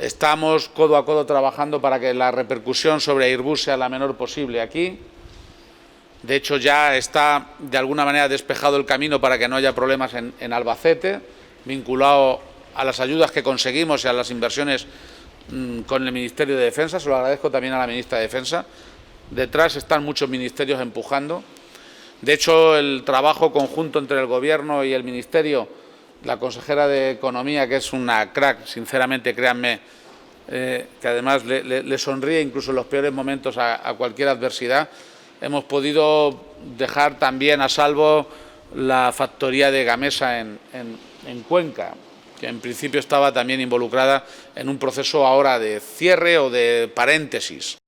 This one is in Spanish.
Estamos codo a codo trabajando para que la repercusión sobre Airbus sea la menor posible aquí. De hecho, ya está de alguna manera despejado el camino para que no haya problemas en Albacete, vinculado a las ayudas que conseguimos y a las inversiones con el Ministerio de Defensa. Se lo agradezco también a la ministra de Defensa. Detrás están muchos ministerios empujando. De hecho, el trabajo conjunto entre el Gobierno y el Ministerio, la consejera de Economía, que es una crack, sinceramente, créanme, que además le sonríe incluso en los peores momentos a cualquier adversidad, hemos podido dejar también a salvo la factoría de Gamesa en Cuenca, que en principio estaba también involucrada en un proceso ahora de cierre o de paréntesis.